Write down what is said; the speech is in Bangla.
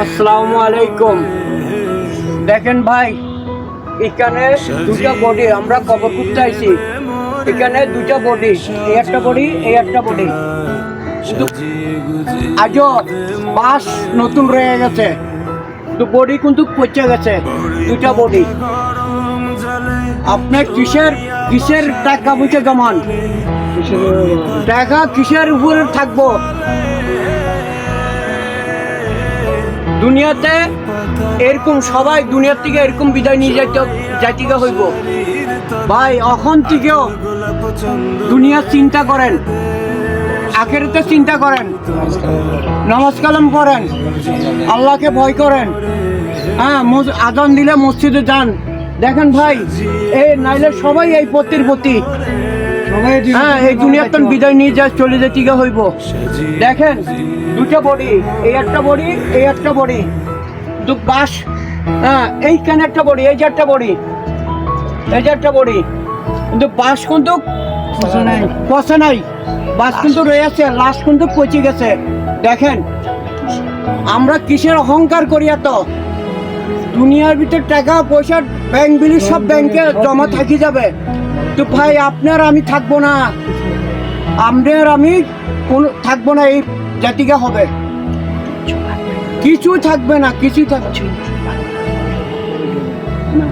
আসসালামু আলাইকুম। দেখেন ভাই, এখানে দুটা বডি আমরা কবর করতে আইছি। এখানে দুটা বডি, এই একটা বডি, এই একটা বডি। আজও বাস নতুন রয়ে গেছে, তো বডি কিন্তু পচে গেছে দুটা বডি। আপনি কিসের টাকা পয়সা জমান? টাকা কিসের উপরে থাকবো? দুনিয়াতে এরকম সবাই দুনিয়ার থেকে এরকম বিদায় নিয়ে যাইতে হইব ভাই। এখন থেকেও দুনিয়া চিন্তা করেন, আখেরাতে চিন্তা করেন, নামাজ কালাম করেন, আল্লাহকে ভয় করেন। হ্যাঁ, আজান দিলে মসজিদে যান। দেখেন ভাই, এই নাইলে সবাই এই পথের প্রতি, হ্যাঁ, এই দুনিয়ার তো বিদায় নিয়ে চলে যেতে হইব। দেখেন দুটো বডি, এই একটা বডি, এই একটা বডি, দু বাস। হ্যাঁ, এইখানে একটা বডি, এই যে একটা বডি, এই যে একটা বডি, কিন্তু বাস কিন্তু পচে নাই, বাস কিন্তু রয়েছে, লাশ কিন্তু পচে গেছে। দেখেন আমরা কিসের অহংকার করি এত? দুনিয়ার ভিতর টাকা পয়সা ব্যাংক বিলি সব ব্যাংকে জমা থাকি যাবে, তো ভাই আপনার আমি থাকবো না, আমাদের আমি থাকবো না, এই জাতিকা হবে, কিছু থাকবে না, কিছু থাকছে না।